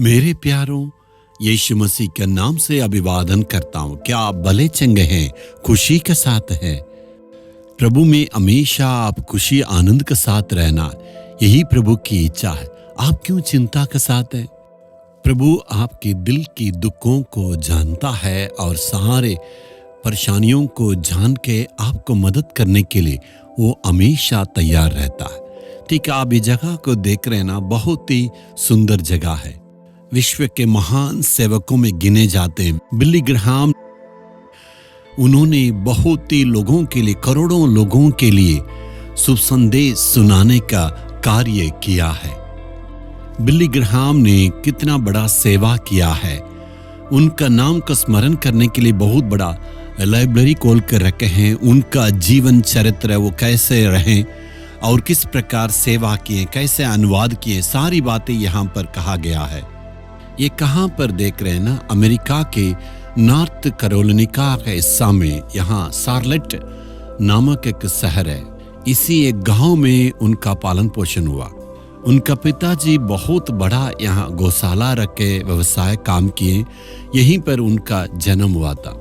मेरे प्यारों, यीशु मसीह के नाम से अभिवादन करता हूँ। क्या आप भले चंगे हैं, खुशी के साथ हैं? प्रभु में हमेशा आप खुशी आनंद के साथ रहना, यही प्रभु की इच्छा है। आप क्यों चिंता के साथ हैं? प्रभु आपके दिल की दुखों को जानता है और सारे परेशानियों को जान के आपको मदद करने के लिए वो हमेशा तैयार रहता है। ठीक है, आप इस जगह को देख रहे हैं ना, बहुत ही सुंदर जगह है। विश्व के महान सेवकों में गिने जाते हैं बिली ग्राहम। उन्होंने बहुत ही लोगों के लिए, करोड़ों लोगों के लिए शुभ संदेश सुनाने का कार्य किया है। बिली ग्राहम ने कितना बड़ा सेवा किया है। उनका नाम का स्मरण करने के लिए बहुत बड़ा लाइब्रेरी खोल कर रखे हैं। उनका जीवन चरित्र वो कैसे रहे और किस प्रकार सेवा किए, कैसे अनुवाद किए, सारी बातें यहाँ पर कहा गया है। ये कहाँ पर देख रहे हैं ना, अमेरिका के नॉर्थ कैरोलिना के हिस्सा में, यहाँ शार्लेट नामक एक शहर है। इसी एक गांव में उनका पालन पोषण हुआ। उनका पिताजी बहुत बड़ा यहाँ गौशाला रख के व्यवसाय काम किए। यहीं पर उनका जन्म हुआ था।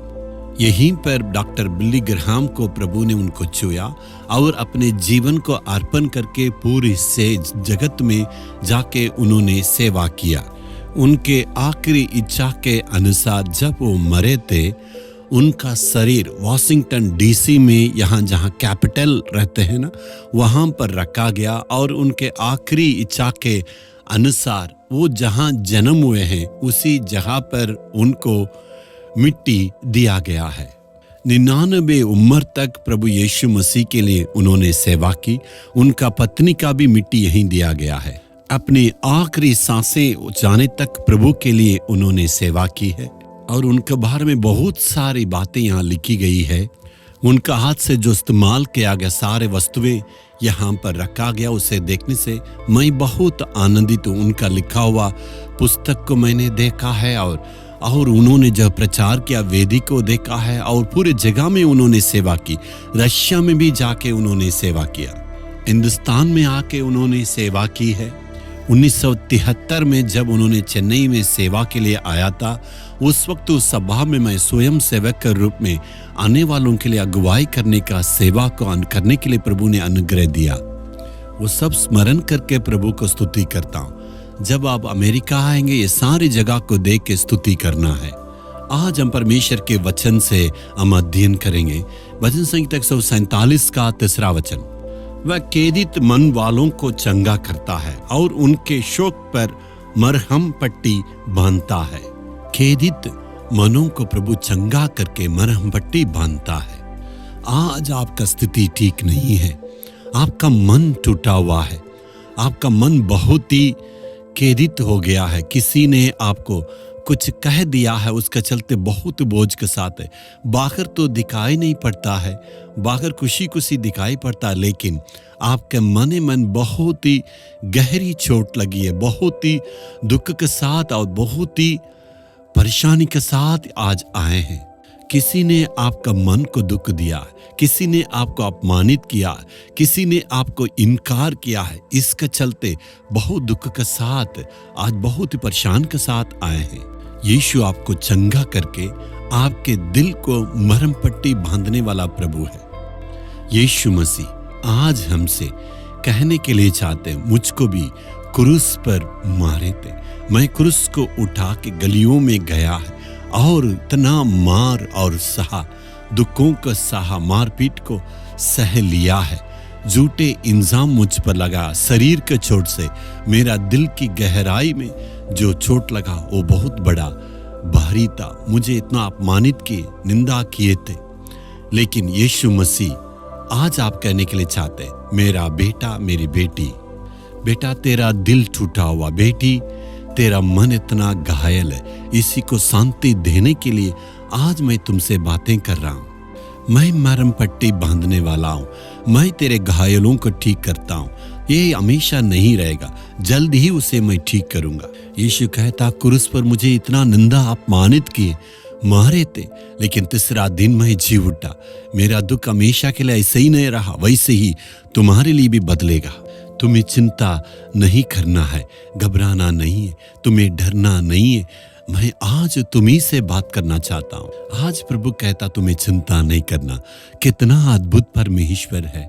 यहीं पर डॉक्टर बिली ग्राहम को प्रभु ने उनको छुआ और अपने जीवन को अर्पण करके पूरी से जगत में जाके उन्होंने सेवा किया। उनके आखिरी इच्छा के अनुसार जब वो मरे थे, उनका शरीर वाशिंगटन डीसी में, यहाँ जहाँ कैपिटल रहते हैं ना, वहाँ पर रखा गया और उनके आखिरी इच्छा के अनुसार वो जहाँ जन्म हुए हैं उसी जगह पर उनको मिट्टी दिया गया है। 99 उम्र तक प्रभु यीशु मसीह के लिए उन्होंने सेवा की। उनका पत्नी का भी मिट्टी यहीं दिया गया है। अपनी आखिरी सांसें जाने तक प्रभु के लिए उन्होंने सेवा की है और उनके बारे में बहुत सारी बातें यहाँ लिखी गई है। उनका हाथ से जो इस्तेमाल किया गया सारे वस्तुएं यहाँ पर रखा गया, उसे देखने से मैं बहुत आनंदित हूँ। उनका लिखा हुआ पुस्तक को मैंने देखा है और उन्होंने जो प्रचार किया वेदी को देखा है और पूरे जगह में उन्होंने सेवा की। रशिया में भी जाके उन्होंने सेवा किया। हिंदुस्तान में आके उन्होंने सेवा की है। 1973 में जब उन्होंने चेन्नई में सेवा के लिए आया था, उस वक्त उस सभा में मैं स्वयं सेवक के रूप में आने वालों के लिए अगुवाई करने का, सेवा को करने के लिए प्रभु ने अनुग्रह दिया। वो सब स्मरण करके प्रभु को स्तुति करता हूँ। जब आप अमेरिका आएंगे, ये सारी जगह को देख के स्तुति करना है। आज हम परमेश्वर के वचन से हम अध्ययन करेंगे। भजन संहिता 147 का 3 वचन। वह खेदित मन वालों को चंगा करता है और उनके शोक पर मरहम पट्टी बांधता है। खेदित मनों को प्रभु चंगा करके मरहम पट्टी बांधता है। आज आपका स्थिति ठीक नहीं है, आपका मन टूटा हुआ है, आपका मन बहुत ही खेदित हो गया है। किसी ने आपको कुछ कह दिया है, उसके चलते बहुत बोझ के साथ है। बाहर तो दिखाई नहीं पड़ता है, बाहर खुशी खुशी दिखाई पड़ता है, लेकिन आपके मन बहुत ही गहरी चोट लगी है। बहुत ही दुख के साथ और बहुत ही परेशानी के साथ आज आए हैं। किसी ने आपका मन को दुख दिया, किसी ने आपको अपमानित किया, किसी ने आपको इनकार किया है। इसके चलते बहुत दुख के साथ आज बहुत ही परेशान के साथ आए हैं। यीशु आपको चंगा करके आपके दिल को मरहम पट्टी बांधने वाला प्रभु है। यीशु मसीह आज हमसे कहने के लिए चाहते हैं, मुझको भी क्रूस पर मारे थे, मैं क्रूस को उठा के गलियों में गया है और इतना मार और सहा, दुखों का सहा, मारपीट को सह लिया है। झूठे इल्जाम मुझ पर लगा। शरीर के चोट से मेरा दिल की गहराई में जो चोट लगा वो बहुत बड़ा भारी था। मुझे इतना अपमानित किए, निंदा किए थे, लेकिन यीशु मसीह आज आप कहने के लिए चाहते हैं, मेरा बेटा, मेरी बेटी, बेटा तेरा दिल टूटा हुआ, बेटी तेरा मन इतना घायल है, इसी को शांति देने के लिए आज मैं तुमसे बातें कर रहा हूँ। मैं मरहम पट्टी बांधने वाला हूँ, मैं तेरे घायलों को ठीक करता हूँ। ये हमेशा नहीं रहेगा, जल्द ही उसे मैं ठीक करूंगा। यीशु कहता, क्रूस पर मुझे इतना निंदा अपमानित किए, मारे थे, लेकिन तीसरा दिन मैं जी उठा। मेरा दुख हमेशा के लिए ऐसे ही नहीं रहा, वैसे ही तुम्हारे लिए भी बदलेगा। तुम्हें चिंता नहीं करना है, घबराना नहीं है, तुम्हें डरना नहीं है। मैं आज तुम्ही से बात करना चाहता हूँ। आज प्रभु कहता तुम्हें चिंता नहीं करना। कितना अद्भुत परमेश्वर है।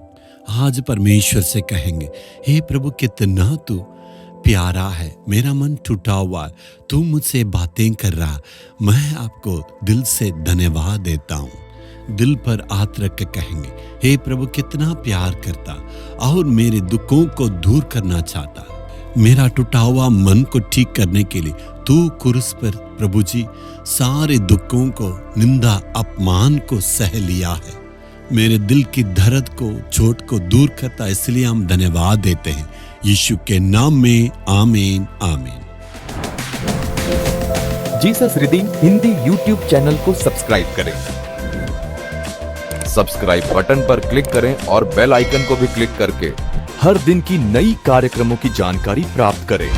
आज परमेश्वर से कहेंगे, हे प्रभु कितना तू प्यारा है, मेरा मन टूटा हुआ है, तू मुझसे बातें कर रहा। मैं आपको दिल से धन्यवाद देता हूँ। दिल पर हाथ रख के कहेंगे, हे प्रभु कितना प्यार करता और मेरे दुखों को दूर करना चाहता। मेरा टूटा हुआ मन को ठीक करने के लिए तू क्रूस पर प्रभु जी सारे दुखों को, निंदा अपमान को सह लिया है। मेरे दिल की दर्द को, चोट को दूर करता, इसलिए हम धन्यवाद देते हैं यीशु के नाम में। आमीन आमीन। Jesus redeem Hindi YouTube channel को सब्सक्राइब करें। सब्सक्राइब बटन पर क्लिक करें और बेल आइकन को भी क्लिक करके हर दिन की नई कार्यक्रमों की जानकारी प्राप्त करें।